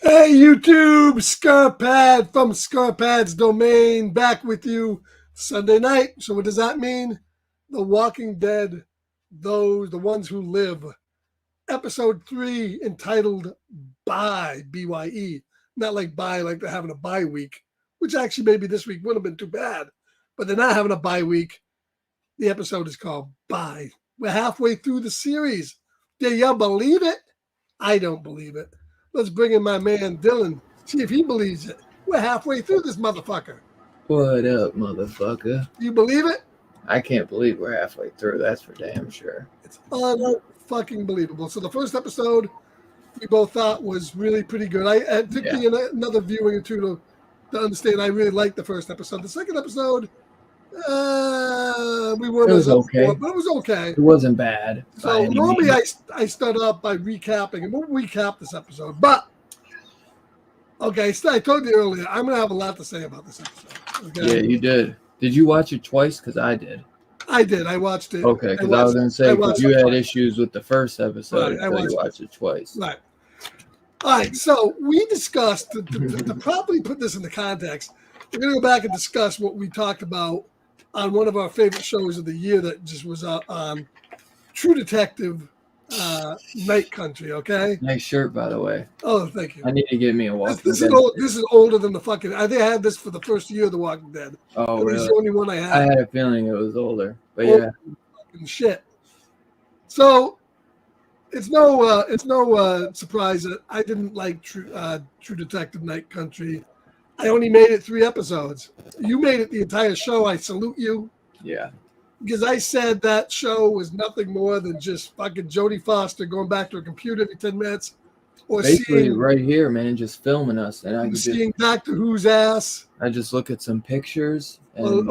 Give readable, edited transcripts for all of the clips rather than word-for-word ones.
Hey YouTube, Scarpad from Scarpad's Domain, back with you Sunday night. So what does that mean? The Walking Dead, the ones who live, episode 3, entitled Bye, B-Y-E. Not like bye, like they're having a bye week, which actually maybe this week wouldn't have been too bad, but they're not having a bye week. The episode is called Bye. We're halfway through the series. Do you believe it? I don't believe it. Let's bring in my man Dylan, see if he believes it. We're halfway through this motherfucker. What up, motherfucker? Do you believe it? I can't believe we're halfway through. That's for damn sure. It's unfucking believable. So the first episode we both thought was really pretty good. I took me another viewing or two to understand I really liked the first episode. The second episode, we weren't It was okay. but it was okay. It wasn't bad. So normally I start off by recapping, and we'll recap this episode. But okay, so I told you earlier, I'm gonna have a lot to say about this episode. Okay? Yeah, you did. Did you watch it twice? Because I did. I did. I watched it. Okay, because I was gonna say because you had issues with the first episode, right, so you watched it twice. Right. All right. So we discussed to probably put this into context. We're gonna go back and discuss what we talked about on one of our favorite shows of the year that just was on True Detective Night Country. Okay. Nice shirt, by the way. Oh, thank you. I need to get me a Walking Dead. This is older than the fucking. I think I had this for the first year of The Walking Dead. Oh, really? It's the only one I had. I had a feeling it was older, but yeah. Fucking shit. So it's no surprise that I didn't like True Detective Night Country. I only made it 3 episodes. You made it the entire show. I salute you. Yeah. Because I said that show was nothing more than just fucking Jodie Foster going back to her computer every 10 minutes. Or basically right here, man, just filming us. And I seeing Doctor Who's ass. I just look at some pictures and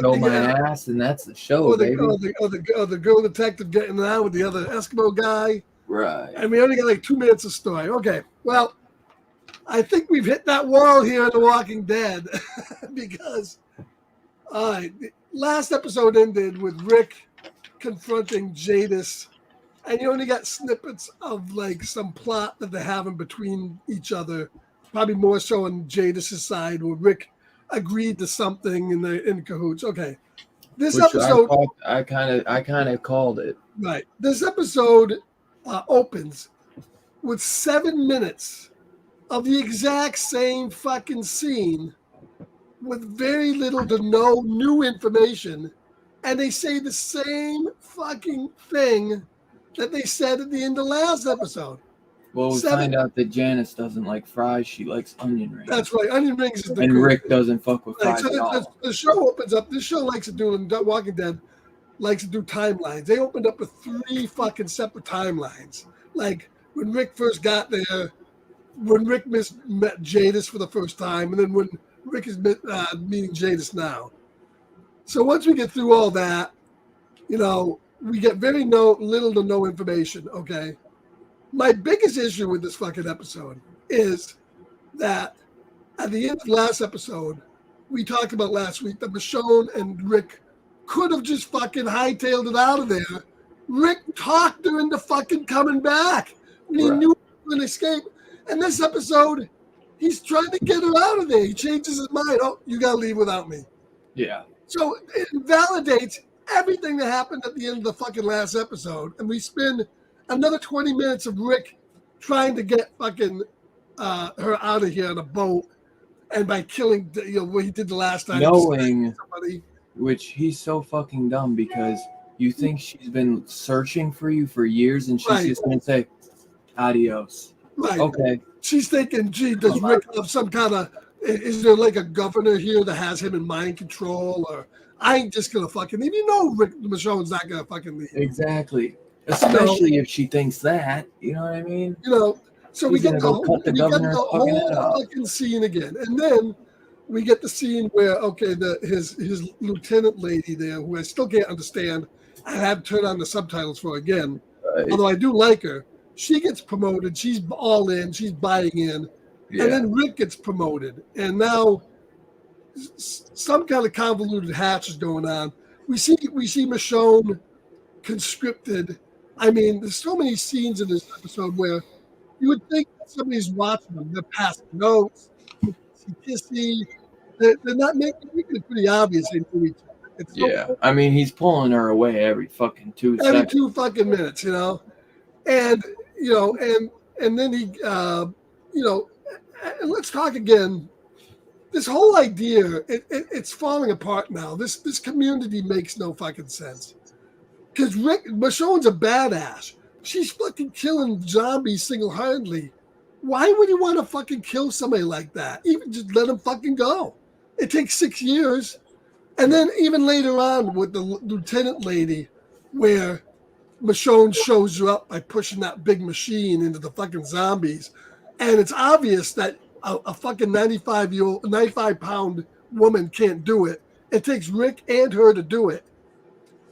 show my ass, and that's the show, or baby. The girl detective getting it out with the other Eskimo guy. Right. And we only got like 2 minutes of story. Okay, well, I think we've hit that wall here in The Walking Dead because the last episode ended with Rick confronting Jadis, and you only got snippets of like some plot that they're having between each other, probably more so on Jadis' side, where Rick agreed to something and they're in cahoots. Okay, this episode I kind of called it. Right, this episode opens with 7 minutes of the exact same fucking scene with very little to no new information, and they say the same fucking thing that they said at the end of last episode. Well, we find out that Janice doesn't like fries; she likes onion rings. That's right, onion rings is the and Rick doesn't fuck with fries at all. The show opens up. This show likes to do, and Walking Dead likes to do timelines. They opened up with 3 fucking separate timelines, like when Rick first got there, when Rick met Jadis for the first time, and then when Rick is meeting Jadis now. So once we get through all that, we get very little to no information, okay? My biggest issue with this fucking episode is that at the end of last episode, we talked about last week that Michonne and Rick could have just fucking hightailed it out of there. Rick talked her into fucking coming back. He knew he was going to escape. And this episode, he's trying to get her out of there. He changes his mind. Oh, you got to leave without me. Yeah. So it validates everything that happened at the end of the fucking last episode. And we spend another 20 minutes of Rick trying to get fucking her out of here on a boat. And by killing, what he did the last time. Knowing, which he's so fucking dumb because you think she's been searching for you for years and she's just going to say, adios. Right. Okay. She's thinking, gee, does Rick have some kind of, is there like a governor here that has him in mind control? Or I ain't just going to fucking leave. Rick Michonne's not going to fucking leave. Exactly. Especially if she thinks that. You know what I mean? So we get the whole fucking scene again. And then we get the scene where, okay, his lieutenant lady there, who I still can't understand, I have to turn on the subtitles for again, although I do like her. She gets promoted. She's all in. She's buying in. Yeah. And then Rick gets promoted. And now some kind of convoluted hatch is going on. We see Michonne conscripted. I mean, there's so many scenes in this episode where You would think that somebody's watching them. They're passing notes, kissy. They're not making it pretty obvious they knew each other. It's so Yeah, I mean, he's pulling her away every fucking 2 every seconds. 2 fucking minutes, and and then he, and let's talk again. This whole idea, it's falling apart now. This community makes no fucking sense. Because Michonne's a badass. She's fucking killing zombies single-handedly. Why would you want to fucking kill somebody like that? Even just let him fucking go. It takes 6 years. And then even later on with the lieutenant lady, where Michonne shows you up by pushing that big machine into the fucking zombies. And it's obvious that a fucking 95-pound woman can't do it. It takes Rick and her to do it.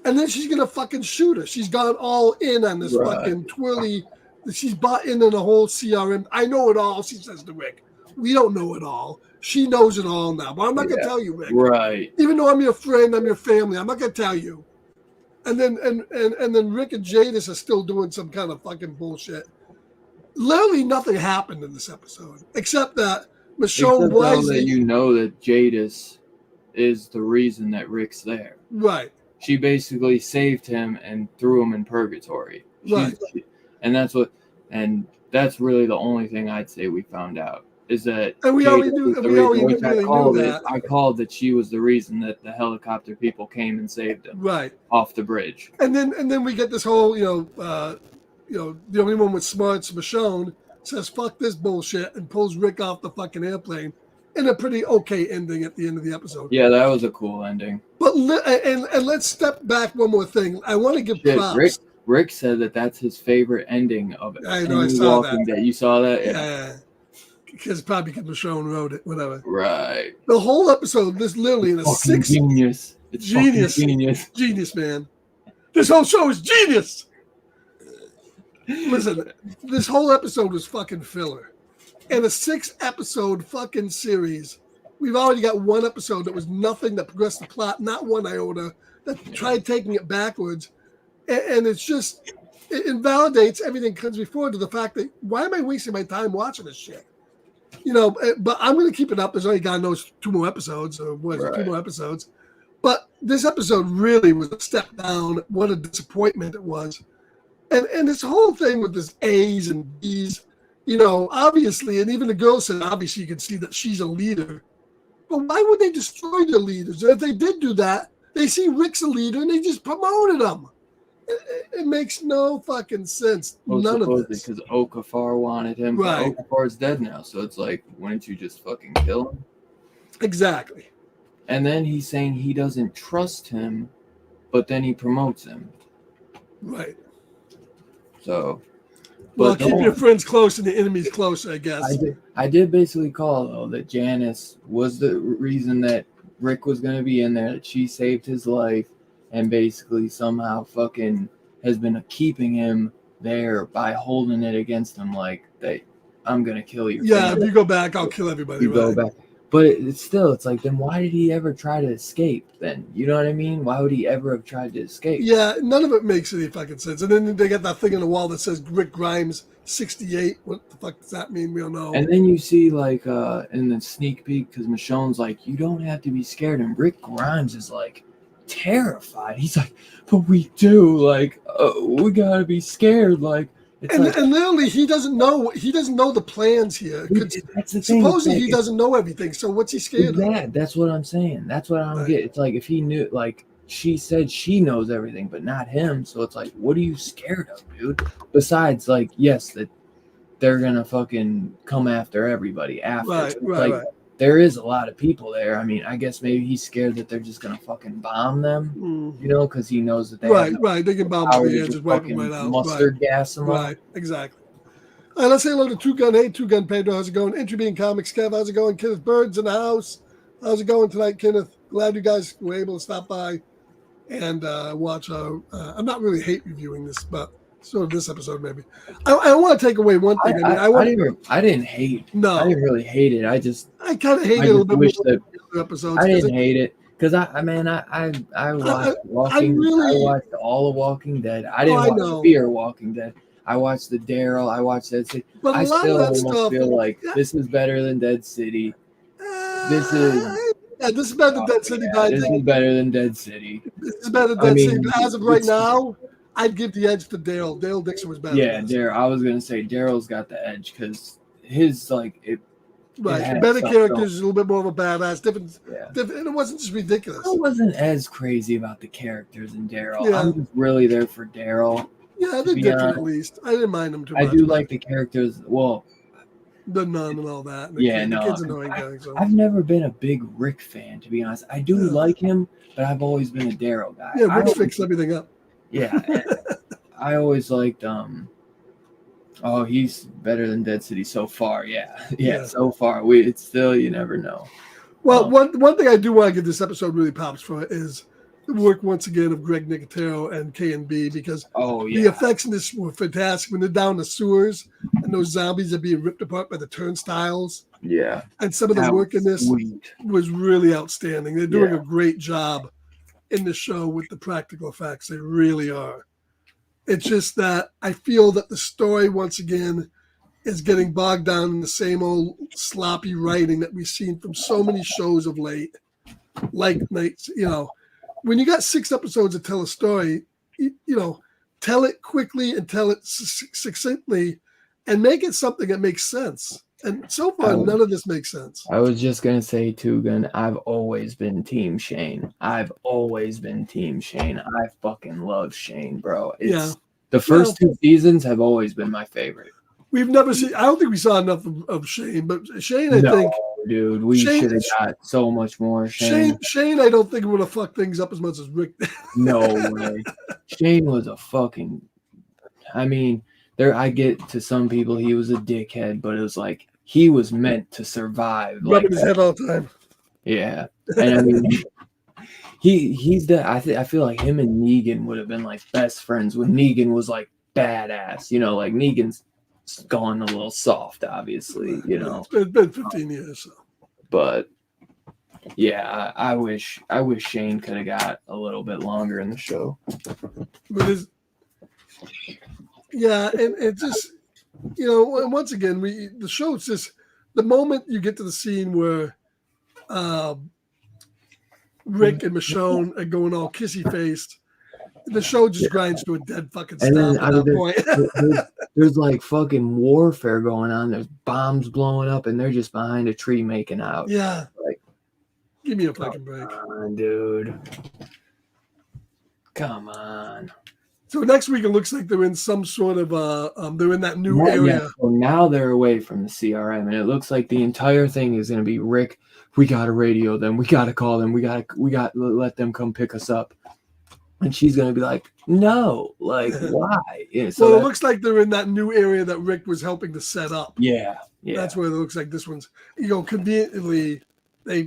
And then she's going to fucking shoot her. She's gone all in on this fucking twirly. She's bought into the whole CRM. I know it all, she says to Rick. We don't know it all. She knows it all now. But I'm not going to tell you, Rick. Right. Even though I'm your friend, I'm your family, I'm not going to tell you. And then Rick and Jadis are still doing some kind of fucking bullshit. Literally nothing happened in this episode. Except that Michonne wisely... that you know that Jadis is the reason that Rick's there. Right. She basically saved him and threw him in purgatory. Right. And that's really the only thing I'd say we found out is that. And we already knew that. I called that she was the reason that the helicopter people came and saved him. Right. Off the bridge. And then we get this whole, the only one with smarts, Michonne, says fuck this bullshit and pulls Rick off the fucking airplane. And a pretty okay ending at the end of the episode. Yeah, that was a cool ending. But and let's step back one more thing. I want to give props. Rick said that that's his favorite ending of it. I know, I saw that. You saw that? Yeah. Because Michonne wrote it, whatever. Right. The whole episode, this literally in a six. Genius. It's genius. Genius, man. This whole show is genius. Listen, this whole episode was fucking filler. In a 6-episode fucking series, we've already got one episode that was nothing that progressed the plot, not one iota, that tried taking it backwards. And it's just, it invalidates everything that comes before to the fact that, why am I wasting my time watching this shit? But I'm going to keep it up. There's only, God knows, 2 more episodes, or what is it, 2 more episodes. But this episode really was a step down. What a disappointment it was. And this whole thing with this A's and B's, obviously, and even the girl said, obviously, you can see that she's a leader. But why would they destroy their leaders? And if they did do that, they see Rick's a leader and they just promoted him. It makes no fucking sense. None of this. Because Okafor wanted him. Right. But Okafor's dead now, so it's like, wouldn't you just fucking kill him? Exactly. And then he's saying he doesn't trust him, but then he promotes him. Right. So... Well, keep your friends close and the enemies close, I guess. I did basically call, though, that Janice was the reason that Rick was going to be in there, that she saved his life, and basically somehow fucking has been keeping him there by holding it against him, like, that I'm going to kill you. Yeah, if you go back, I'll kill everybody. Go back. But it's like, then why did he ever try to escape then? You know what I mean? Why would he ever have tried to escape? Yeah, none of it makes any fucking sense. And then they got that thing on the wall that says Rick Grimes 68. What the fuck does that mean? We don't know. And then you see, like, in the sneak peek, because Michonne's like, you don't have to be scared. And Rick Grimes is like, terrified. He's like, but we do. Like, we gotta be scared. Like, and literally, he doesn't know the plans here. That's the thing. Supposedly, he doesn't know everything. So what's he scared of? That's what I'm saying. That's what I don't get. It's like, if he knew, like, she said she knows everything, but not him. So it's like, what are you scared of, dude? Besides, like, yes, that they're gonna fucking come after everybody after. Right. There is a lot of people there. I mean, I guess maybe he's scared that they're just gonna fucking bomb them, because he knows that they right. They can bomb them and just wipe them right out. Mustard gas them. Right, exactly. All right, let's say hello to Two Gun. Hey, Two Gun Pedro, how's it going? Entry Being Comics, Kev, how's it going? Kenneth Bird's in the house. How's it going tonight, Kenneth? Glad you guys were able to stop by and watch our. I'm not really hate reviewing this, but sort of this episode maybe. I want to take away one thing. I didn't hate. No, I didn't really hate it. I kind of hated it a little bit more than the episodes. I didn't hate it because I watched Walking. I watched all of Walking Dead. I didn't watch Fear Walking Dead. I watched the Daryl. I watched Dead City. But a I lot still of that almost stuff, feel like yeah. this is better than Dead City. This is this is better than Dead City, but I this think is better than Dead City. this is better than I Dead City. mean, But as of right it's- now, I'd give the edge to Daryl. Daryl Dixon was better. Yeah, than this. Daryl. I was gonna say Daryl's got the edge because his like it. Right, had better some- characters, a little bit more of a badass, different, Yeah. different, and it wasn't just ridiculous. I wasn't as crazy about the characters in Daryl. Yeah. I'm just really there for Daryl. Yeah, to they're be different honest. at least. I didn't mind them too I much. do but like the characters. Well, the nun and all that. And Yeah, the no, kid's annoying guy. So. I've never been a big Rick fan, to be honest. I do Yeah. like him, but I've always been a Daryl guy. Yeah, I Rick always- fixed everything up. Yeah, and I always liked. Oh, he's better than Dead City so far. Yeah, Yeah. so far. It's still you never know. Well, one thing I do want to give this episode really pops for is the work once again of Greg Nicotero and K&B, because Oh the yeah, effects in this were fantastic when they're down the sewers and those zombies are being ripped apart by the turnstiles, yeah. and some of the That work in was this sweet. was really outstanding. They're doing Yeah. a great job in the show with the practical effects. They really are. It's just that I feel that the story once again is getting bogged down in the same old sloppy writing that we've seen from so many shows of late. Like nights, when you got 6 episodes to tell a story, tell it quickly and tell it succinctly, and make it something that makes sense. And so far, none of this makes sense. I was just gonna say, Tugan, I've always been Team Shane. I fucking love Shane, bro. Yeah. The first 2 seasons have always been my favorite. We've never seen. I don't think we saw enough of Shane, but Shane, I No, think dude, we Shane- should have got so much more Shane. Shane, I don't think would have fucked things up as much as Rick did. No way. Shane was a fucking. I mean, I get to some people he was a dickhead, but it was like he was meant to survive. Rubbing his head all the time. Yeah, and I mean, he's the. I feel like him and Negan would have been like best friends when Negan was like badass. Like Negan's gone a little soft, obviously. It's been 15 years. So. But yeah, I wish Shane could have got a little bit longer in the show. But and it just, and once again, the show, it's just the moment you get to the scene where Rick and Michonne are going all kissy faced, the show just grinds to a dead fucking stop And then at that point. there's like fucking warfare going on. There's bombs blowing up, and they're just behind a tree making out. Yeah. Like, give me a fucking break. Come on, dude. Come on. So next week it looks like they're in some sort of they're in that new area. Yeah, so now they're away from the CRM, and it looks like the entire thing is going to be Rick. We got to radio them. We got to call them. We got to let them come pick us up. And she's going to be like, no, like, why? Yeah, so Well, it looks like they're in that new area that Rick was helping to set up. Yeah. That's where it looks like this one's, conveniently, they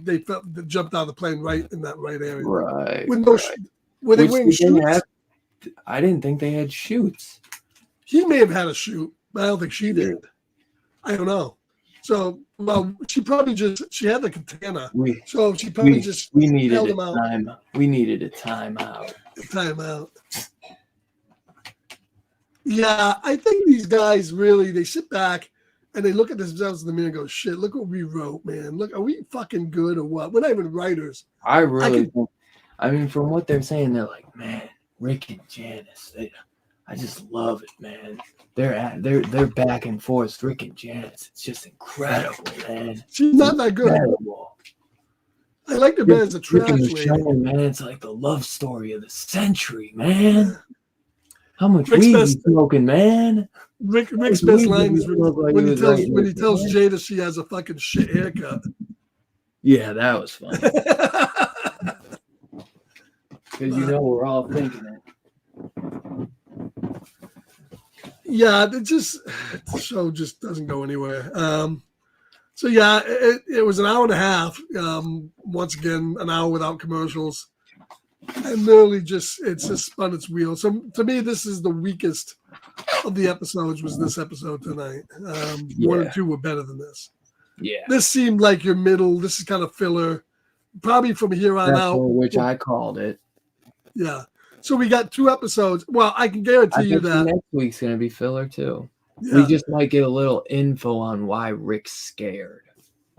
jumped out of the plane right in that right area. Right. With no, were they Which wearing they didn't shoots? I didn't think they had shoots. He may have had a shoot, but I don't think she did. I don't know. So, well, she had the katana. So she probably we needed held a him out. time. We needed a timeout. Time out. Yeah, I think these guys really, they sit back and they look at themselves in the mirror and go, shit, look what we wrote, man. Look, are we fucking good or what? We're not even writers. I really think, from what they're saying, they're like, man, Rick and Janice, I just love it, man. They're back and forth, Rick and Janice. It's just incredible, man. She's not that good. Incredible. I like her better as a trash Rick and lady. Michonne, man, it's like the love story of the century, man. How much Rick's weed best- you smoking, man? Rick's best weed line did is he look like when he he was tells writing when he it, tells man? Jada she has a fucking shit haircut. Yeah, that was fun. Because we're all thinking it. Yeah, the show just doesn't go anywhere. So yeah, it was an hour and a half. Once again, an hour without commercials, and literally it's just spun its wheels. So to me, this is the weakest of the episodes. Was this episode tonight? 1 and 2 were better than this. Yeah. This seemed like your middle. This is kind of filler. Probably from here on out. Which I called it. Yeah. So we got 2 episodes. Well, I can I guarantee you bet that. next week's gonna be filler too. Yeah, We just might get a little info on why Rick's scared.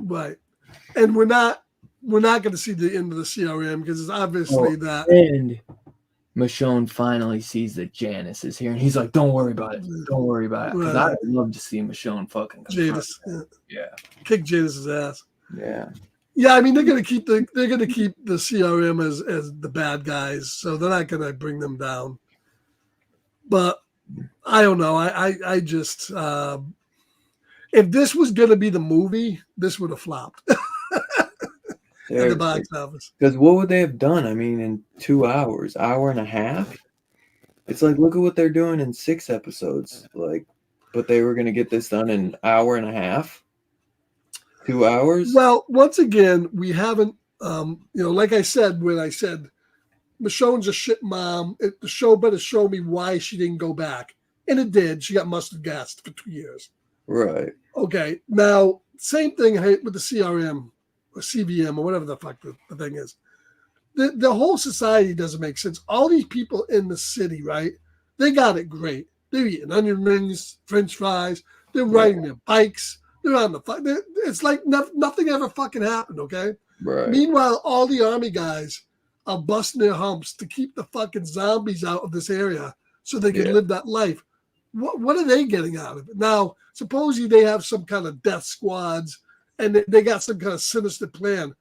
right. And we're not going to see the end of the CRM because it's obviously that. And Michonne finally sees that Janice is here, and he's like, "Don't worry about it. Don't worry about it." Because Right. I'd love to see Michonne fucking confront Jadis, him. Yeah, kick Jadis's ass. yeah. Yeah, I mean they're gonna keep the CRM as the bad guys, so they're not gonna bring them down. But I don't know. I just if this was gonna be the movie, this would have flopped at the box office. Because what would they have done? I mean, in 2 hours, hour and a half. It's like, look at what they're doing in 6 episodes. Like, but they were gonna get this done in an hour and a half. 2 hours. Well, once again, we haven't. Like I said when I said Michonne's a shit mom. The show better show me why she didn't go back, and it did. She got mustard gassed for 2 years. Right. Okay, now same thing with the CRM or CVM or whatever the fuck the thing is. The whole society doesn't make sense. All these people in the city, right? They got it great. They're eating onion rings, French fries. They're riding their bikes. They're on the it's like nothing ever fucking happened. Okay. Right. Meanwhile, all the army guys are busting their humps to keep the fucking zombies out of this area so they can live that life. What are they getting out of it? Now, supposedly they have some kind of death squads and they got some kind of sinister plan.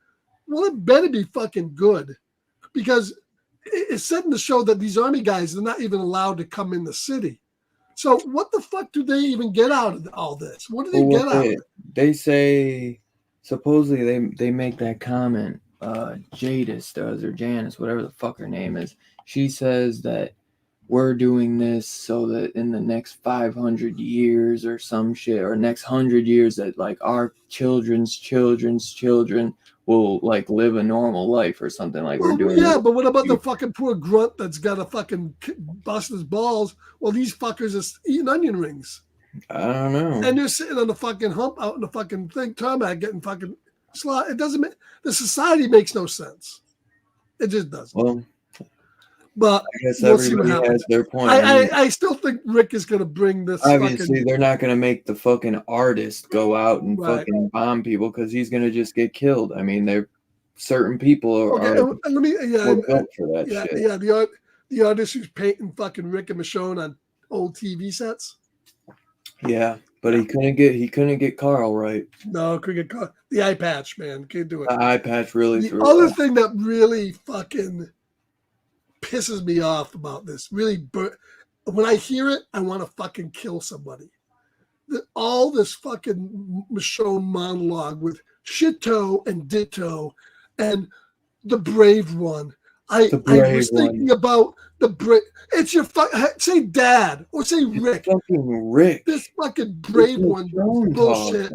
Well, it better be fucking good because it's said in the show that these army guys are not even allowed to come in the city. So what the fuck do they even get out of all this? What do they get out of it? They say supposedly they make that comment. Jadis does, or Janice, whatever the fuck her name is. She says that we're doing this so that in the next 500 years or some shit, or next 100 years, that like our children's children will like live a normal life or something. Like we're doing. Yeah, but what about the fucking poor grunt that's got to fucking bust his balls while these fuckers are eating onion rings? I don't know. And they're sitting on the fucking hump out in the fucking thing, tarmac, getting fucking slot. It doesn't make the society makes no sense. It just doesn't. Well, but I guess everybody has their point. I still think Rick is going to bring this. Obviously, they're not going to make the fucking artist go out and fucking bomb people because he's going to just get killed. I mean, they're certain people are built for that shit. Yeah, the artist who's painting fucking Rick and Michonne on old TV sets. Yeah, but he couldn't get Carl right. No, couldn't get Carl. The eye patch, man, can't do it. The eye patch really. The other thing that really fucking pisses me off about this, really, when I hear it, I want to fucking kill somebody. All this fucking Michonne monologue with shitto and ditto and the brave one. I was thinking about the brave. It's your say dad or say Rick. Fucking Rick. This fucking brave one bullshit.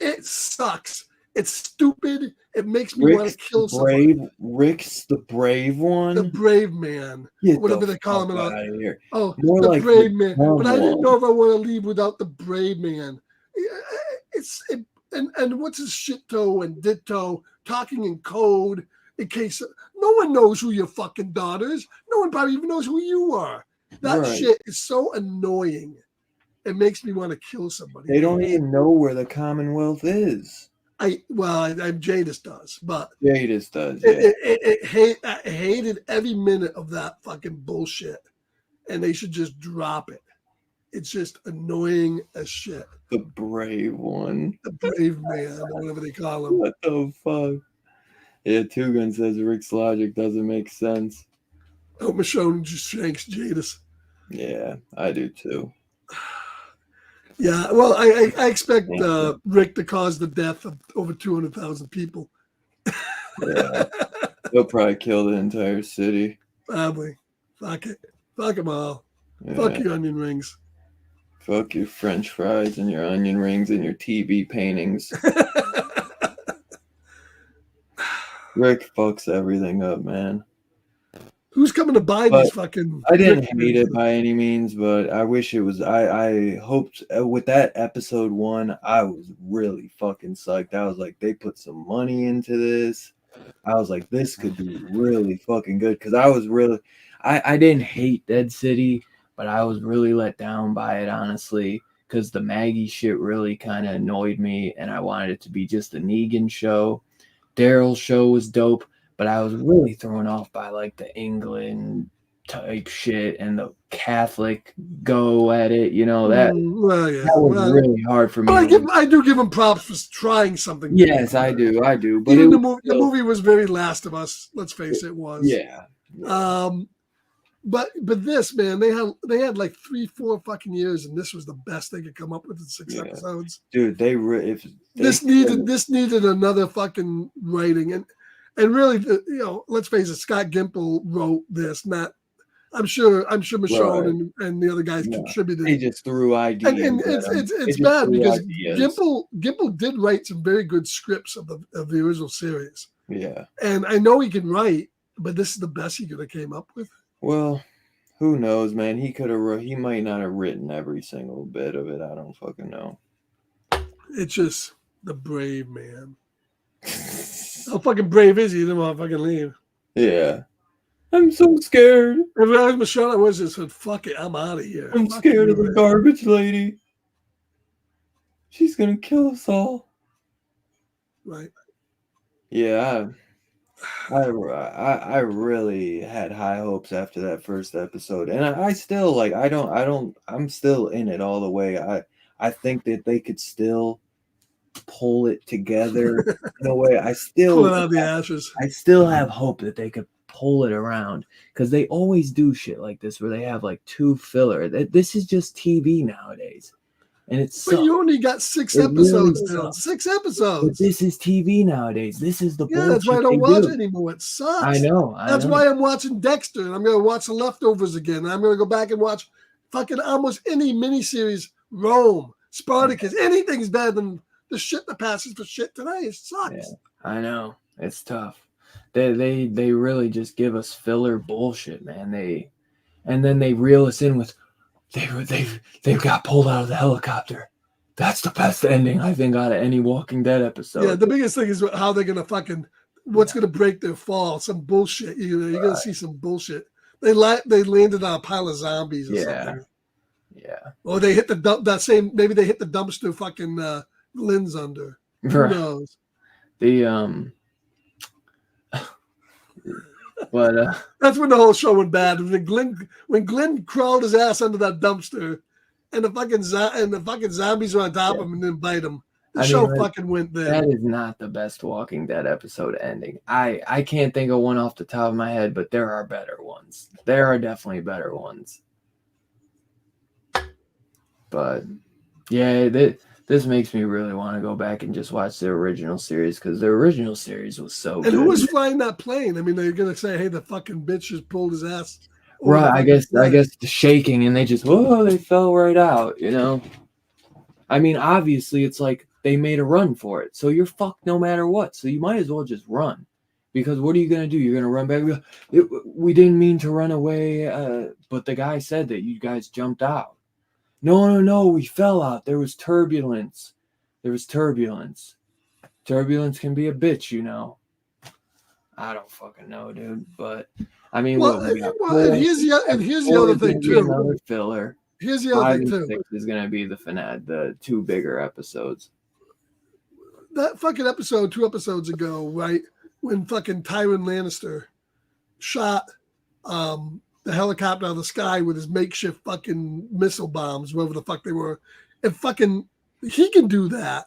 It sucks. It's stupid. It makes me want to kill somebody. Rick's the brave one. The brave man. Whatever they call him. Oh, more the like brave man. But I didn't know if I want to leave without the brave man. And what's his shitto and ditto talking in code in case no one knows who your fucking daughter is. No one probably even knows who you are. That shit is so annoying. It makes me want to kill somebody. They don't even know where the Commonwealth is. Jadis does, but Jadis does. I hated every minute of that fucking bullshit, and they should just drop it. It's just annoying as shit. The brave one, the brave man, or whatever they call him. What the fuck? Yeah, Two Gun says Rick's logic doesn't make sense. Oh, Michonne just shanks Jadis. Yeah, I do too. Yeah, well, I expect Rick to cause the death of over 200,000 people. Yeah, he'll probably kill the entire city. Probably. Fuck it. Fuck them all. Yeah. Fuck your onion rings. Fuck your French fries and your onion rings and your TV paintings. Rick fucks everything up, man. Who's coming to buy these fucking... I didn't hate it by any means, but I wish it was... I hoped... With that episode 1, I was really fucking psyched. I was like, they put some money into this. I was like, this could be really fucking good because I didn't hate Dead City, but I was really let down by it, honestly, because the Maggie shit really kind of annoyed me, and I wanted it to be just a Negan show. Daryl's show was dope, but I was really thrown off by like the England type shit and the Catholic go at it. That Well, yeah. that was really hard for me. But I do give him props for trying something. Yes, I do. But even the movie was very Last of Us. Let's face it, was. Yeah. But this, man, they had like 3-4 fucking years, and this was the best they could come up with in 6 episodes. Dude, this needed another fucking writing, and really, let's face it, Scott Gimple wrote this. I'm sure Michonne and the other guys contributed. They just threw ideas. And it's bad because Gimple did write some very good scripts of the original series. Yeah. And I know he can write, but this is the best he could have came up with. Well, who knows, man? He might not have written every single bit of it. I don't fucking know. It's just the brave man. How fucking brave is he? He didn't want to fucking leave. Yeah. I'm so scared. And when I was Michelle, I was just said, fuck it, I'm out of here. I'm scared of the garbage lady. She's gonna kill us all. Right. Yeah. I really had high hopes after that first episode, and I still I'm still in it all the way. I think that they could still pull it together in a way. Pull it out of the ashes. I still have hope that they could pull it around because they always do shit like this where they have like 2 filler. This is just TV nowadays. And it's but you only got 6 episodes now. 6 episodes. But this is TV nowadays. This is the bullshit. That's why I don't watch it anymore. It sucks. I know. That's why I'm watching Dexter, and I'm going to watch The Leftovers again. And I'm going to go back and watch fucking almost any miniseries. Rome, Spartacus, anything's better than the shit that passes for shit today. It sucks. Yeah, I know. It's tough. They really just give us filler bullshit, man. And then they reel us in with. They got pulled out of the helicopter. That's the best ending I think out of any Walking Dead episode. Yeah, the biggest thing is how they're gonna what's gonna break their fall. Some bullshit. You're gonna see some bullshit. They landed on a pile of zombies or something. Yeah. Or they hit maybe they hit the dumpster fucking Lynn's under. Who knows? But that's when the whole show went bad. When Glenn crawled his ass under that dumpster, and the fucking zombies were on top of him and didn't bite him. The show fucking went there. That is not the best Walking Dead episode ending. I can't think of one off the top of my head, but there are better ones. There are definitely better ones. But yeah, this makes me really want to go back and just watch the original series because the original series was so good. And who was flying that plane? I mean, they're gonna say, "Hey, the fucking bitch just pulled his ass." Right. I guess the shaking and they fell right out. I mean, obviously, it's like they made a run for it, so you're fucked no matter what. So you might as well just run, because what are you gonna do? You're gonna run back. We didn't mean to run away, but the guy said that you guys jumped out. No, we fell out. There was turbulence. Turbulence can be a bitch, I don't fucking know, dude. But I mean, and here's the other thing too. Another filler. Here's the other thing too. 6 is gonna be the 2 bigger episodes. That fucking episode 2 episodes ago, right when fucking Tywin Lannister shot the helicopter out of the sky with his makeshift fucking missile bombs, whatever the fuck they were, and fucking he can do that.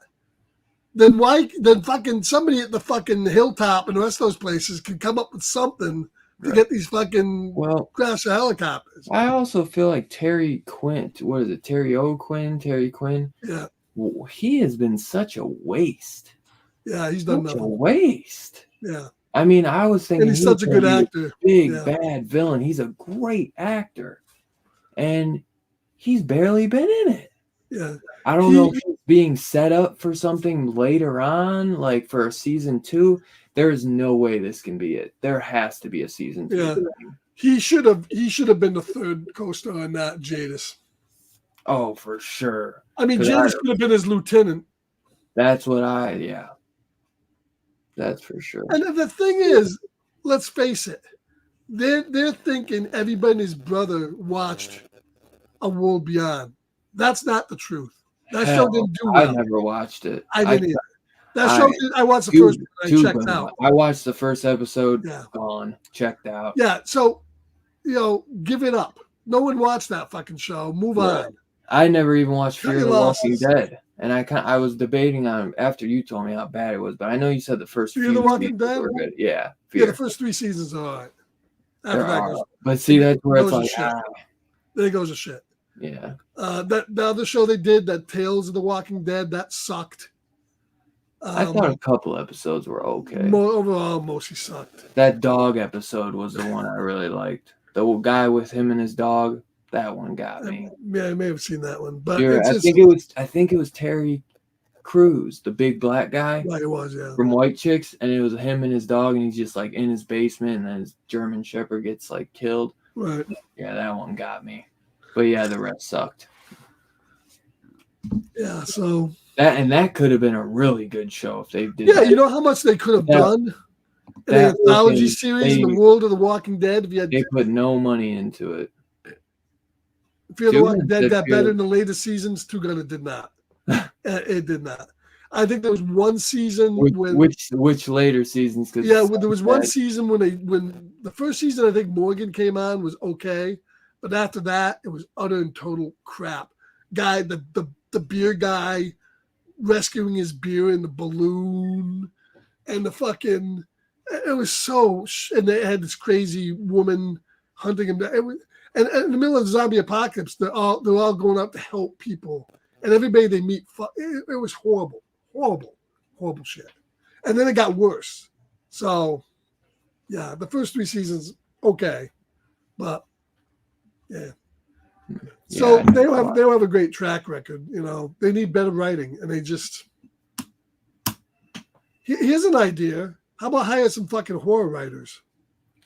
Then fucking somebody at the fucking hilltop and the rest of those places can come up with something to get these fucking crash the helicopters. I also feel like Terry Quinn. What is it? Terry Quinn. Yeah. He has been such a waste. Yeah, he's done such nothing. a waste. Yeah. I mean, I was thinking and he's such a good actor. Big bad villain. He's a great actor, and he's barely been in it. Yeah. I don't know if he's being set up for something later on, like for a season 2. There is no way this can be it. There has to be a season 2. Yeah. He should have been the 3rd co-star in that, Jadis. Oh, for sure. I mean, Jadis could have been his lieutenant. That's what That's for sure. And the thing is, let's face it, they're thinking everybody and his brother watched A World Beyond. That's not the truth. That show Hell, didn't do I well. never watched it. I didn't either. That I- show, I watched the first one and I Too checked good. out. I watched the first episode. Yeah. Gone. Checked out. Yeah, so, give it up. No one watched that fucking show. Move Right. on. I never even watched Cut Fear of your the Walking losses. Dead, and I was debating on after you told me how bad it was. But I know you said the first Fear few the Walking seasons Dead? were good. Yeah, Yeah, the Fear. first 3 seasons are all right. After There that are. goes, But see, that's where it's goes to like, shit. Then it goes to shit. yeah. That the other show they did, that Tales of the Walking Dead, that sucked. I thought a couple episodes were okay. Overall, mostly sucked. That dog episode was the one I really liked. The guy with him and his dog, that one got me. Yeah, I may have seen that one, but Sure, it's I just think it was Terry Crews, the big black guy like it was, yeah. from White Chicks, and it was him and his dog, and he's just like in his basement, and then his German Shepherd gets like killed. Right. Yeah, that one got me. But yeah, the rest sucked. Yeah. So That could have been a really good show if they did. yeah, that. you know how much they could have That- done in that an anthology fucking series in the thing- world of the Walking Dead. If you had They put no money into it. Fear the Two Walking Dead that got Fear- better in the later seasons. Two Gunner did not. It did not. I think there was one season when Which later seasons? Cause yeah, there was one bad. season when the first season I think Morgan came on was okay, but after that it was utter and total crap. Guy, the beer guy rescuing his beer in the balloon, and the fucking it was so and they had this crazy woman hunting him. It was, and in the middle of the zombie apocalypse, they're all going out to help people, and everybody they meet, it was horrible shit. And then it got worse. So, yeah, the first 3 seasons okay, but yeah. So Yeah, they don't have a great track record. They need better writing, and they just. Here's an idea. How about hire some fucking horror writers?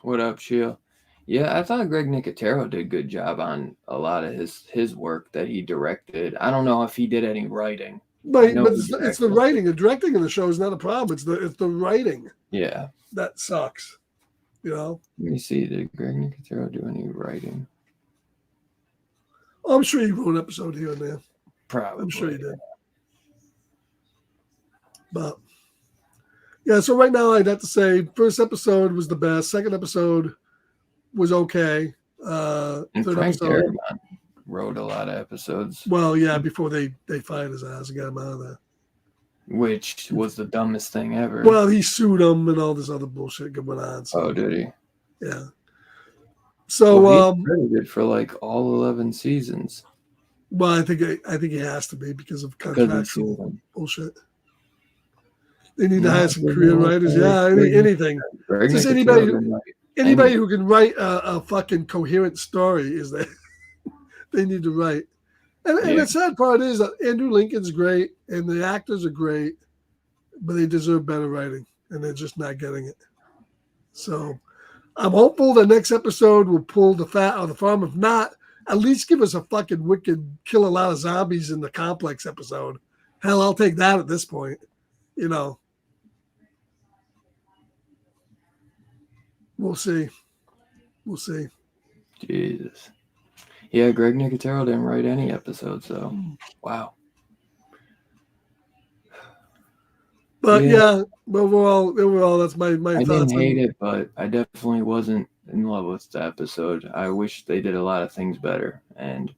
What up, Sheil? Yeah, I thought Greg Nicotero did a good job on a lot of his work that he directed. I don't know if he did any writing. But know it's he the directed. writing. The directing of the show is not a problem. It's the writing Yeah. that sucks. Let me see. Did Greg Nicotero do any writing? I'm sure he wrote an episode here and there. Probably. I'm sure he did. But yeah, so right now I'd have to say first episode was the best. Second episode was okay. And Third Frank episode, Darabont wrote a lot of episodes, well, yeah, before they fired his ass and got him out of there. which was the dumbest thing ever. Well, he sued him and all this other bullshit going on. So, Oh, did he? yeah. So, Well, he's credited for like all 11 seasons well, I think he has to be because of because he contractual sued him. bullshit. They need to Yeah, hire some they Korean know, writers. they- Yeah, they- anything. Greg Just Nicotero anybody- didn't like- Anybody who can write a fucking coherent story is that they need to write. And Yeah. the sad part is that Andrew Lincoln's great and the actors are great, but they deserve better writing, and they're just not getting it. So I'm hopeful the next episode will pull the fat out of the farm. If not, at least give us a fucking wicked kill a lot of zombies in the complex episode. Hell, I'll take that at this point. We'll see. We'll see. Jesus. Yeah, Greg Nicotero didn't write any episodes, so wow. But Yeah. overall, that's my I thoughts. didn't hate it, but I definitely wasn't in love with the episode. I wish they did a lot of things better, and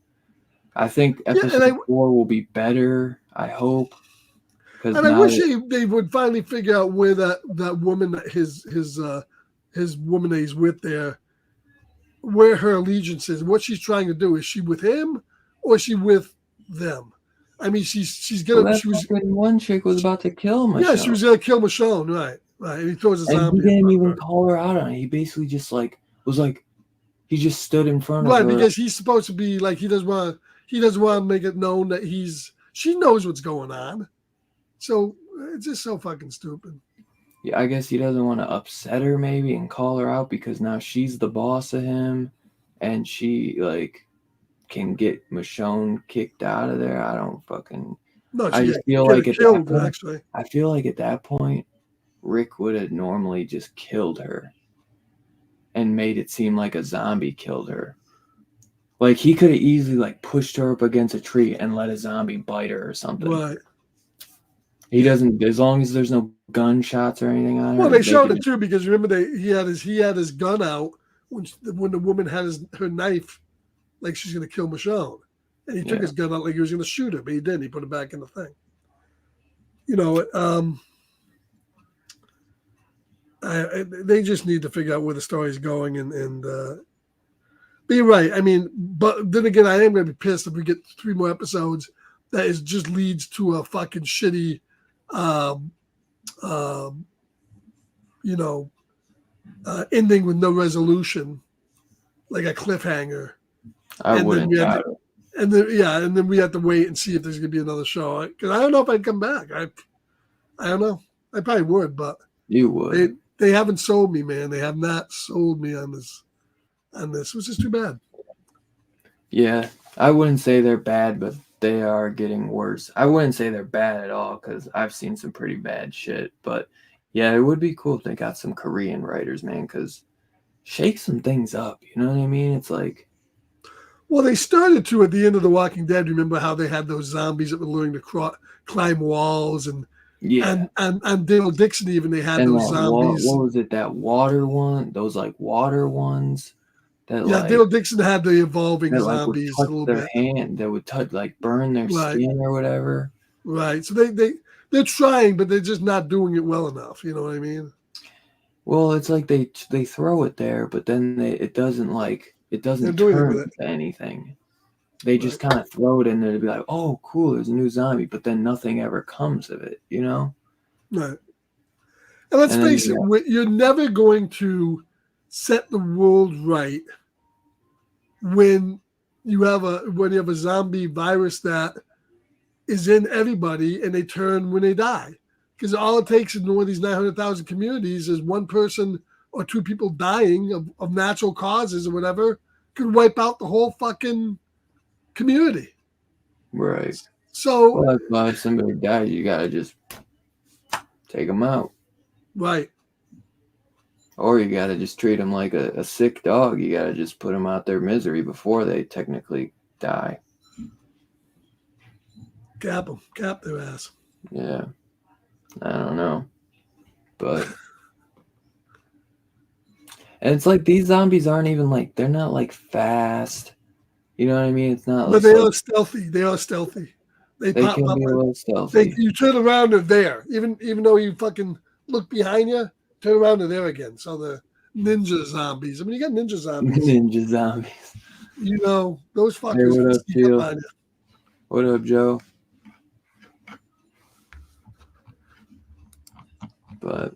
I think episode 4 will be better. I hope. And I wish they would finally figure out where that woman, his woman that he's with there, where her allegiance is, what she's trying to do. Is she with him or is she with them? I mean, she's gonna. She was one chick was about to kill Michonne. Yeah, she was gonna kill Michonne, right? And he throws a And zombie. he didn't even call her out on it. He basically just he just stood in front of Right, her. because he's supposed to be like he doesn't want to make it known that she knows what's going on. So it's just so fucking stupid. Yeah, I guess he doesn't want to upset her maybe and call her out because now she's the boss of him and she can get Michonne kicked out of there. I don't fucking No, I she just feel get like at killed that point, actually. I feel like at that point Rick would have normally just killed her and made it seem like a zombie killed her. Like, he could have easily, like, pushed her up against a tree and let a zombie bite her or something. Right. He doesn't, as long as there's no gunshots or anything on her. Well, they showed it too because remember he had his gun out when the woman had her knife, like she's gonna kill Michonne, and he took his gun out like he was gonna shoot her, but he didn't. He put it back in the thing. You know, they just need to figure out where the story's going, and but you're right. I mean, but then again, I am gonna be pissed if we get 3 more episodes that just leads to a fucking shitty. Ending with no resolution, like a cliffhanger. I wouldn't doubt it. And then we have to wait and see if there's gonna be another show. Because I don't know if I'd come back. I don't know. I probably would, but you would. They haven't sold me, man. They have not sold me on this, which is too bad. Yeah, I wouldn't say they're bad, but they are getting worse. I wouldn't say they're bad at all because I've seen some pretty bad shit. But yeah, it would be cool if they got some Korean writers, man, because shake some things up. You know what I mean? It's like. Well, they started to at the end of The Walking Dead. Remember how they had those zombies that were learning to climb walls and Dale Dixon even they had those zombies. What was it? That water one? Those like water ones. Dale Dixon had the evolving zombies would touch a little their bit. Hand that would touch, like burn their skin or whatever. Right. So they're trying, but they're just not doing it well enough. You know what I mean? Well, it's like they throw it there, but then it doesn't turn into anything. They just kind of throw it in there to be like, oh, cool, there's a new zombie, but then nothing ever comes of it, you know? Right. And let's face it, you're never going to set the world right when you have a zombie virus that is in everybody and they turn when they die. Because all it takes in one of these 900,000 communities is one person or 2 people dying of natural causes or whatever could wipe out the whole fucking community. Right. So that's why if somebody dies, you gotta just take them out. Right. Or you gotta just treat them like a sick dog. You gotta just put them out their misery before they technically die. Cap their ass. Yeah. I don't know. But and it's like these zombies aren't even like they're not like fast. You know what I mean? It's not. But they are stealthy. They are stealthy. They pop can up. Be a little stealthy. You turn around, they're there. Even though you fucking look behind you, turn around, they're there again. So the ninja zombies. I mean, you got ninja zombies. Ninja zombies. You know those fuckers. Hey, what up, Jill? What up, Joe? But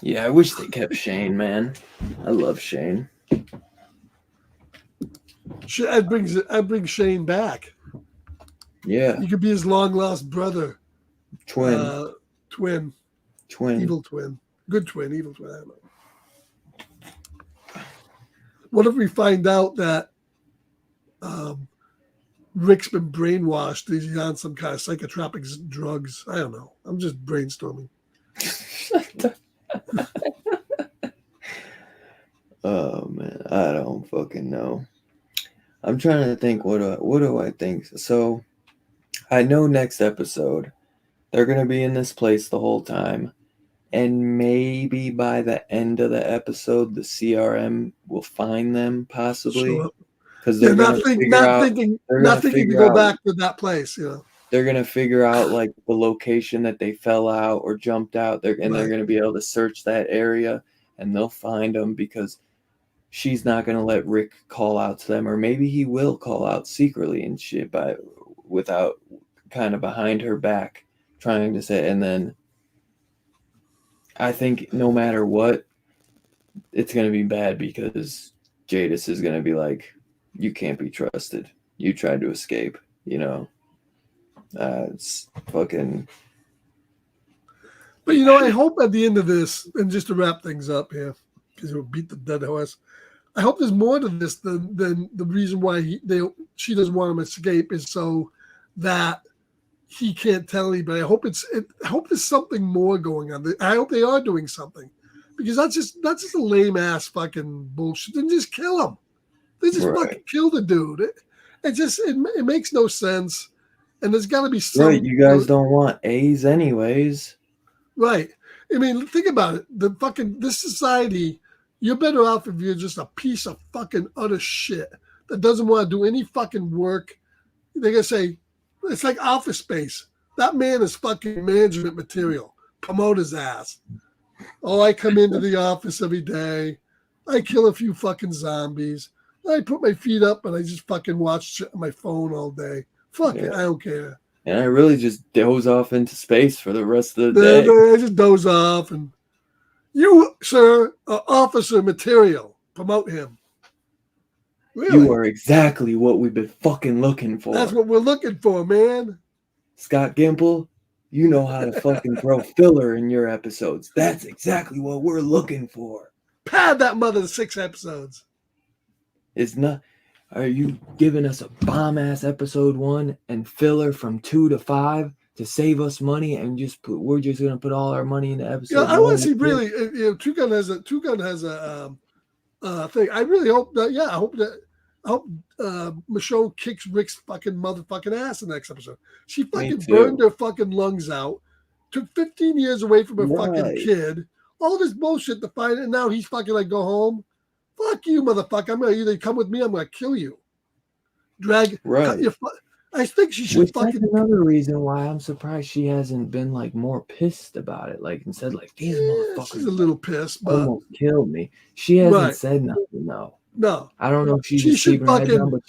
yeah, I wish they kept Shane, man. I love Shane. I'd bring Shane back. Yeah. You could be his long lost brother. Twin. Evil twin. Good twin, evil twin. I don't know. What if we find out that Rick's been brainwashed? He's on some kind of psychotropic drugs. I don't know. I'm just brainstorming. Oh man, I don't fucking know. I'm trying to think. What do I think? So, I know next episode they're gonna be in this place the whole time, and maybe by the end of the episode, the CRM will find them possibly because they're not thinking to go back to that place. You know, they're gonna figure out like the location that they fell out or jumped out. They're gonna be able to search that area, and they'll find them because she's not going to let Rick call out to them, or maybe he will call out secretly and shit without kind of behind her back trying to say. And then I think no matter what, it's going to be bad because Jadis is going to be like, you can't be trusted. You tried to escape, you know. It's fucking. But, you know, I hope at the end of this, and just to wrap things up here, because we'll beat the dead horse, I hope there's more to this than the reason why she doesn't want him to escape is so that he can't tell anybody. I hope I hope there's something more going on. I hope they are doing something, because that's just a lame ass fucking bullshit. Then just kill him. They just fucking kill the dude. It makes no sense. And there's got to be some. Right, you guys don't want A's anyways. Right. I mean, think about it. This society, you're better off if you're just a piece of fucking utter shit that doesn't want to do any fucking work. They're gonna say it's like Office Space. That man is fucking management material. Promote his ass. Oh, I come into the office every day. I kill a few fucking zombies. I put my feet up and I just fucking watch shit on my phone all day. Fuck it, I don't care. And I really just doze off into space for the rest of the day. I just doze off. And you, sir, are officer material. Promote him. Really? You are exactly what we've been fucking looking for. That's what we're looking for, man. Scott Gimple, you know how to fucking throw filler in your episodes. That's exactly what we're looking for. Pad that mother to 6 episodes. It's not. Are you giving us a bomb-ass episode 1 and filler from 2 to 5 to save us money, and we're just gonna put all our money into episode? Yeah, I want to see really. Two Gun has a thing. I really hope that. Yeah, I hope Michonne kicks Rick's fucking motherfucking ass in the next episode. She fucking burned her fucking lungs out, took 15 years away from her fucking kid, all this bullshit to find it, and now he's fucking like, go home. Fuck you, motherfucker. I'm gonna either come with me, I'm gonna kill you. I think she should fucking. That's another reason why I'm surprised she hasn't been like more pissed about it. Like, instead, like, these motherfuckers. She's a little pissed, but almost killed me. She hasn't said nothing, though. No. I don't know if she's just keeping her head down, but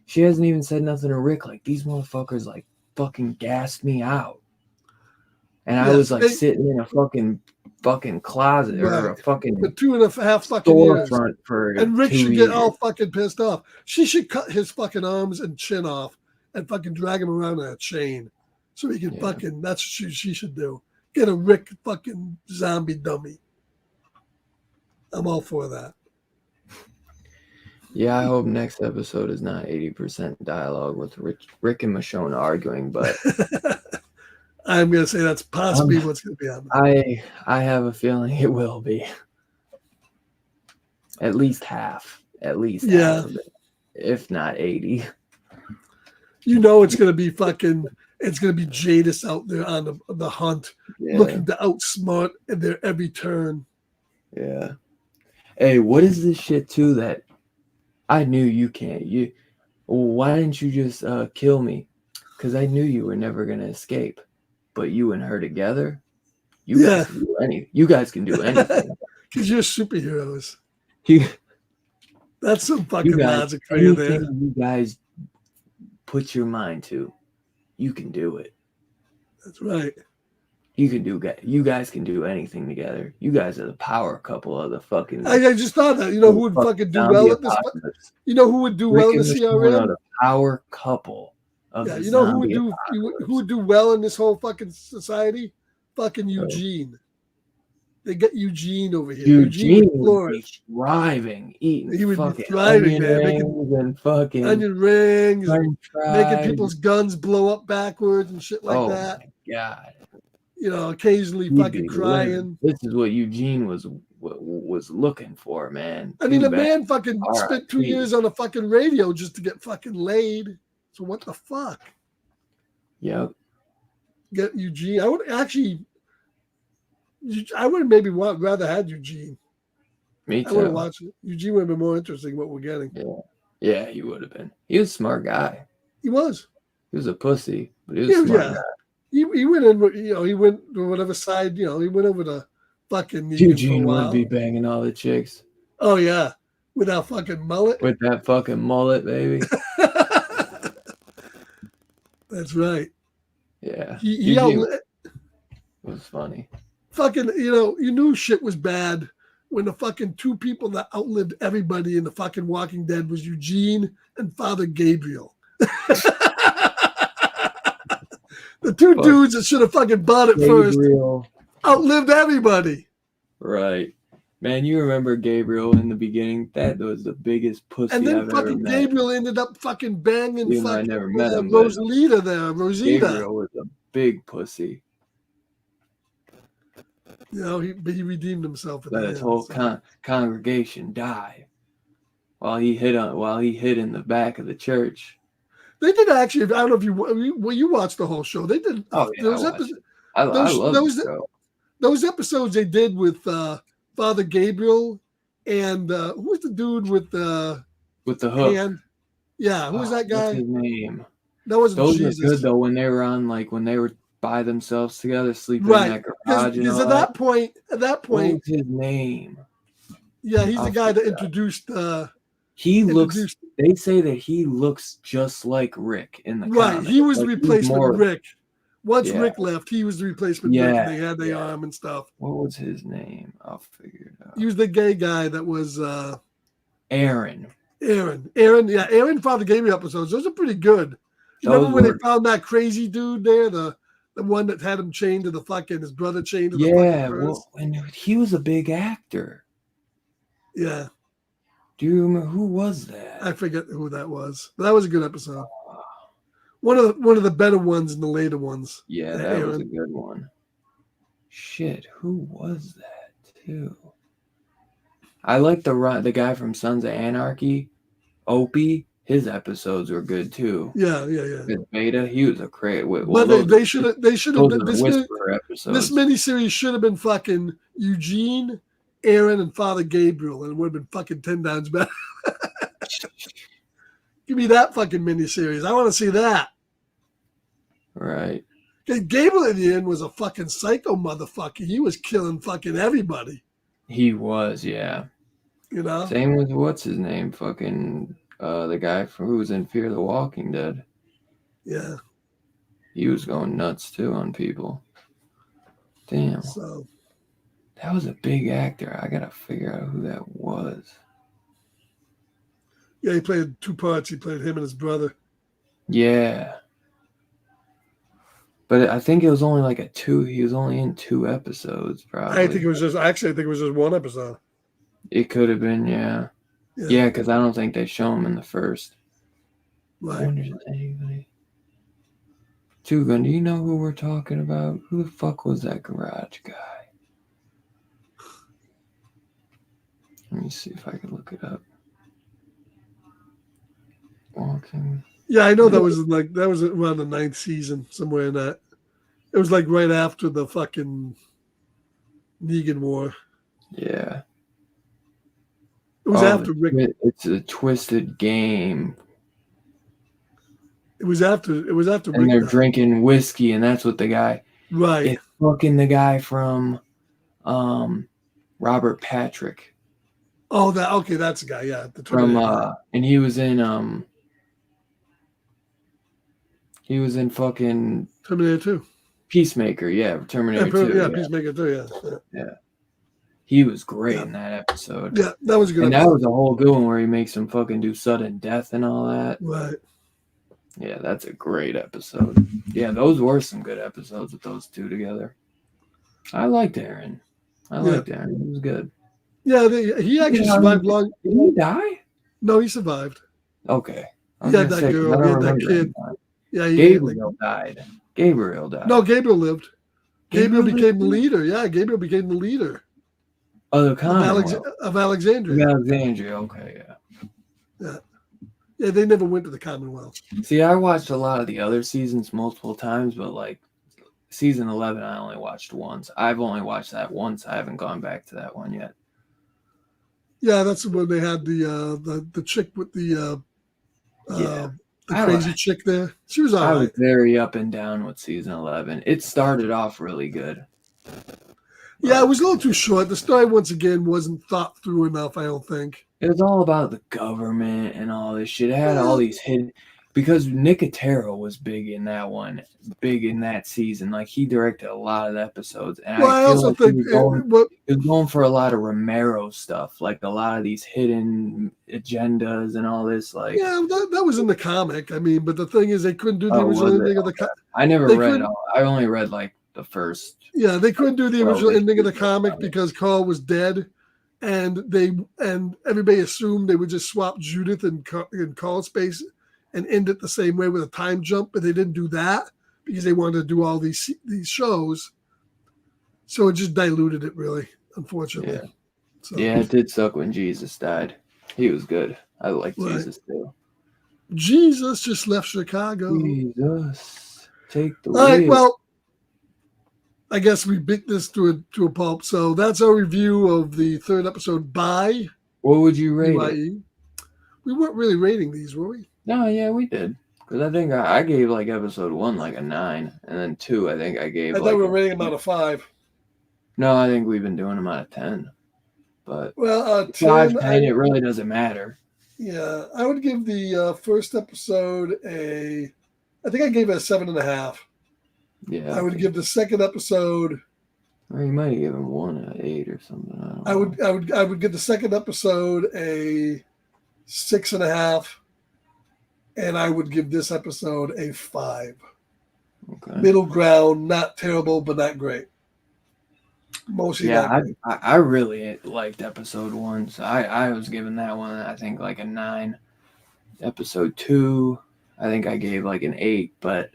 she hasn't even said nothing to Rick. Like, these motherfuckers like fucking gassed me out, and I was like sitting in a fucking closet or a fucking for 2.5 fucking years. For and Rick 2 should years. get all fucking pissed off. She should cut his fucking arms and chin off and fucking drag him around on a chain so he can fucking. That's what she should do. Get a Rick fucking zombie dummy. I'm all for that. Yeah, I hope next episode is not 80% dialogue with Rick and Michonne arguing, but I'm gonna say that's possibly what's gonna be on there. I have a feeling it will be. At least half. Half of it, if not 80. You know it's gonna be fucking. It's gonna be Jadis out there on the hunt, looking to outsmart their every turn. Yeah. Hey, what is this shit too that I knew you can't? Why didn't you just kill me? Because I knew you were never gonna escape. But you and her together, you guys can do anything. You guys can do anything. Because you're superheroes. That's some fucking logic for you there. You guys put your mind to, you can do it. That's right. You guys can do anything together. You guys are the power couple of the fucking. I just thought that. You know who would fucking do well at this? You know who would do well in the CRM? The power couple. You know who would do well in this whole fucking society? Fucking Eugene. They get Eugene over here. Eugene would be thriving, eating. He would be thriving, man. Making fucking onion rings, making people's guns blow up backwards and shit like that. Oh my god! You know, occasionally fucking crying. This is what Eugene was looking for, man. I mean, the man fucking spent 2 years on a fucking radio just to get fucking laid. So what the fuck? Yep. Get Eugene. I would have maybe rather had Eugene. Me too. I would have watched it. Eugene would have been more interesting what we're getting. Yeah, he would have been. He was a smart guy. He was. He was a pussy, but he was a smart guy. He went in, he went to whatever side, he went over to fucking Eugene would be banging all the chicks. Oh, yeah. With that fucking mullet. With that fucking mullet, baby. That's right. Yeah. It was funny. Fucking, you knew shit was bad when the fucking 2 people that outlived everybody in the fucking Walking Dead was Eugene and Father Gabriel. The 2 dudes that should have fucking bought it first outlived everybody. Right. Man, you remember Gabriel in the beginning? That was the biggest pussy And then I've ever fucking met. Gabriel ended up fucking banging Even though I fucking never met him, but Rosita. Gabriel was a big pussy. You know, he redeemed himself at Let the his end. whole So. congregation die while he hid in the back of the church. They did actually. I don't know if you watched the whole show. They did. Oh yeah, Those I watched episodes. it. I love Those the show. those episodes they did with Father Gabriel and who was the dude with the hook. hand? Yeah, who was that guy? What's his name? That wasn't Those Jesus. were good though when they were on when they were by themselves together sleeping in that garage. Because at that point, what was his name? Yeah, he's the guy that introduced. He looks. They say that he looks just like Rick in the comic. He was the replacement of Rick. Once Rick left, he was the replacement. Rick, and they had the arm and stuff. What was his name? I'll figure it out. He was the gay guy that was Aaron. Yeah, Aaron Father Gabriel episodes. Those are pretty good. You remember when they found that crazy dude there, the one that had him chained to the fucking his brother chained to the fucking well, and he was a big actor. Yeah. Do you remember who was that? I forget who that was, but that was a good episode. One of the better ones in the later ones. Yeah, that was a good one. Shit, who was that too? I like the guy from Sons of Anarchy, Opie. His episodes were good too. Yeah. With Beta, he was a great. But they should have. This episodes. Miniseries should have been fucking Eugene, Aaron, and Father Gabriel, and it would have been fucking 10 times better. Give me that fucking miniseries. I want to see that. Right. Gabriel in the end was a fucking psycho motherfucker. He was killing fucking everybody. He was, yeah. You know? Same with what's his name? Fucking the guy who was in Fear the Walking Dead. Yeah. He was going nuts too on people. Damn. So that was a big actor. I gotta figure out who that was. Yeah, he played 2 parts. He played him and his brother. Yeah. But I think it was only he was only in 2 episodes, probably. I think it was just 1 episode. It could have been, yeah. Yeah, because I don't think they show him in the first. Right. I wonder if anybody. Two Gun, do you know who we're talking about? Who the fuck was that garage guy? Let me see if I can look it up. Walking. Yeah, I know that was around the 9th season, somewhere in that. It was like right after the fucking Negan War. Yeah. It was after Rick. It's a Twisted Game. It was after And Rick. they're drinking whiskey, and that's what the guy. Right. It's fucking the guy from Robert Patrick. Oh, that's the guy, yeah. And he was in fucking Terminator 2. Peacemaker, yeah, Terminator 2. Yeah, Peacemaker 2, yeah. He was great in that episode. Yeah, that was a good episode. episode. That was a whole good one where he makes him fucking do sudden death and all that. Right. Yeah, that's a great episode. Yeah, those were some good episodes with those two together. I liked Aaron. Aaron. He was good. Yeah, he actually survived long. Did he die? No, he survived. Okay. He had that girl. He had that kid. Yeah, Gabriel died. Gabriel died. No, Gabriel lived. Gabriel became the leader. Yeah, Gabriel became the leader. Oh, of Alexandria. Alexandria, okay, yeah. Yeah, they never went to the Commonwealth. See, I watched a lot of the other seasons multiple times, but season 11 I only watched once. I've only watched that once. I haven't gone back to that one yet. Yeah, that's when they had the chick with the crazy chick there. She was all right. I was very up and down with season 11. It started off really good. Yeah, it was a little too short. The story, once again, wasn't thought through enough, I don't think. It was all about the government and all this shit. It had all these hidden... Because Nicotero was big in that one. Big in that season. He directed a lot of the episodes. And I also think he was going for a lot of Romero stuff. A lot of these hidden agendas and all this. Yeah, that was in the comic. I mean, but the thing is, they couldn't do the original ending of the comic. I never read all. I only read, the first... Yeah, they couldn't do the original ending of the comic because Carl was dead, and everybody assumed they would just swap Judith and Crawl Space and end it the same way with a time jump, but they didn't do that because they wanted to do all these shows. So it just diluted it, really, unfortunately. Yeah. So, Yeah, it did suck when Jesus died. He was good. I like Right. Jesus too. Jesus just left Chicago. Jesus, take the All right, wheel. well, I guess we beat this to a pulp. So that's our review of the third episode by What would you rate it? BYE. We weren't really rating these, were we? No, yeah, we did. Because I think I gave like episode 1 like a 9, and then 2 I think I gave I like thought we were rating them out of 5. No, I think we've been doing them out of 10. But Well, 5, 10, 10, it really doesn't matter. yeah, I would give the first episode I think I gave it a 7.5. Yeah. I would give the second episode. Or you might have given 1 an 8 or something. I don't know. I would give the second episode a 6.5, and I would give this episode a 5. Okay. Middle ground, not terrible, but not great. Mostly Yeah, not great. I really liked episode 1, so I was giving that one I think like a 9. Episode 2, I think I gave like an 8, but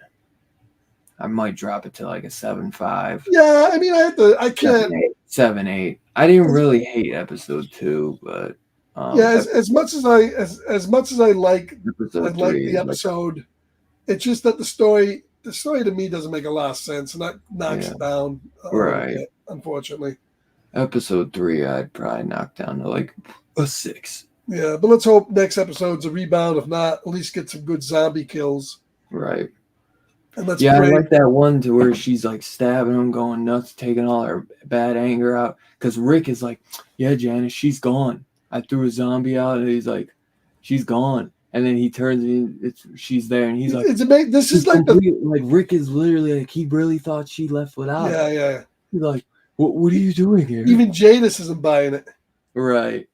I might drop it to like a 7.5. Yeah, I mean, I can't. 7, 8. I didn't really hate episode 2, but as much as I like episode I'd like 3 the is episode, it's just that the story to me doesn't make a lot of sense, and that knocks it down a little Right. bit, unfortunately. episode 3 I'd probably knock down to like a 6. Yeah, but let's hope next episode's a rebound. If not, at least get some good zombie kills. Right. And let's Yeah, pray. I like that one to where she's like stabbing him, going nuts, taking all her bad anger out. Because Rick is like, yeah, Janice, she's gone. I threw a zombie out, and he's like, she's gone. And then he turns, and she's there, and he's like, It's amazing. This is like like Rick is literally like, he really thought she left without him. yeah. He's like, what are you doing here? Even Jadis isn't buying it. Right.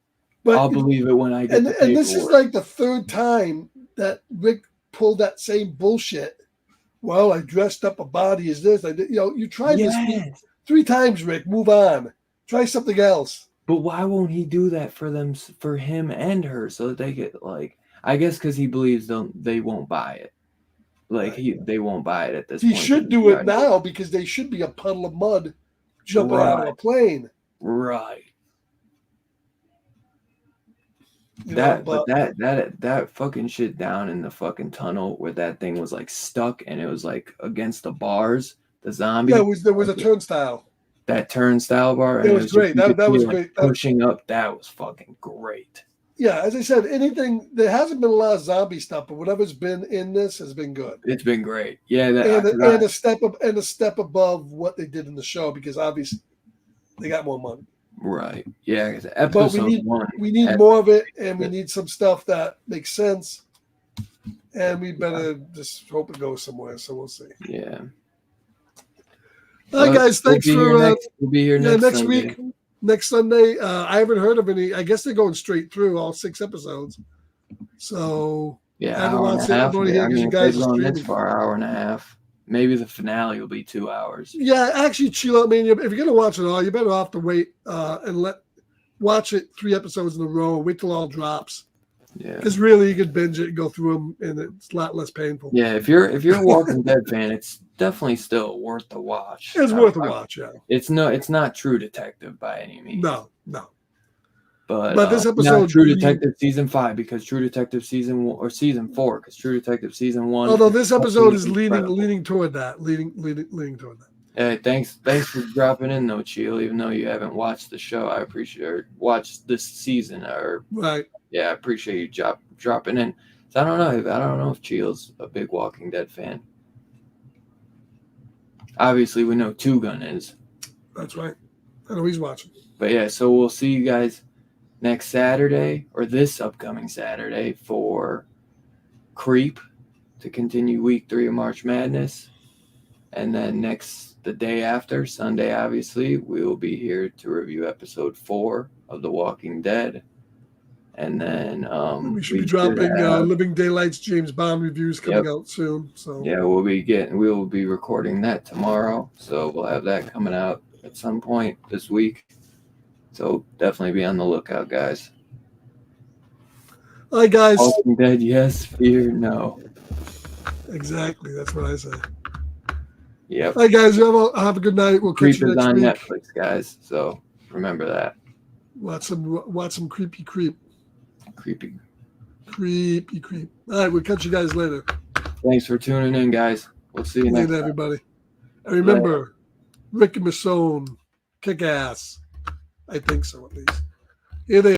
But I'll believe it when I get and the this is paperwork. like the third time that Rick pulled that same bullshit. Well, I dressed up a body as this. I did, you tried this Yes. 3 times, Rick. Move on. Try something else. But why won't he do that for them, for him and her, so that they get like? I guess because he believes they won't buy it. Like they won't buy it at this He point. should do it now because they should be a puddle of mud jumping out of a plane. Right. You know, But that fucking shit down in the fucking tunnel where that thing was like stuck and it was like against the bars, the zombie. Yeah, there was a turnstile. That turnstile bar. It was great. That was great. Pushing up, that was fucking great. Yeah, as I said, there hasn't been a lot of zombie stuff, but whatever's been in this has been good. It's been great. Yeah, and a step above what they did in the show because obviously they got more money. Right. Yeah. Episode 1. We need more of it, and we need some stuff that makes sense. And we better just hope it goes somewhere. So we'll see. Yeah. All right, guys. Thanks for. We'll be here next week. Next Sunday. I haven't heard of any. I guess they're going straight through all 6 episodes. So yeah, I haven't watched it. I'm only here because you guys are streaming. For an hour and a half. Maybe the finale will be 2 hours. Yeah, actually, chill. I mean, if you're gonna watch it all, you're better off to wait and watch it 3 episodes in a row. Wait till all drops. Yeah, because really you could binge it and go through them, and it's a lot less painful. Yeah, if you're a Walking Dead fan, it's definitely still worth the watch. It's worth a watch. Yeah, it's not True Detective by any means. No. But this episode, True Detective season 5 because True Detective season 4 because True Detective season 1. Although this episode is leaning toward that, leaning toward that. Hey, thanks for dropping in though, Cheel. Even though you haven't watched the show, I appreciate or watched this season right. Yeah, I appreciate you dropping in. So I don't know if Cheel's a big Walking Dead fan. Obviously, we know Two Gun is. That's right. I know he's watching. But yeah, so we'll see you guys next Saturday or this upcoming Saturday for Creep to continue week 3 of March Madness. And then the day after, Sunday, obviously, we will be here to review episode 4 of The Walking Dead. And then we should be dropping Living Daylights James Bond reviews coming out soon. So yeah, we'll be recording that tomorrow. So we'll have that coming out at some point this week. So definitely be on the lookout, guys. All right, guys. Walking Dead, yes. Fear, no. Exactly. That's what I say. Yep. All right, guys. Have a good night. We'll catch Creep you is next on week. Netflix, guys. So remember that. Watch some creepy creep. Creepy. Creepy creep. All right, we'll catch you guys later. Thanks for tuning in, guys. We'll see you next Later, time. everybody. And remember, Rick and Michonne, kick ass. I think so, at least. Here they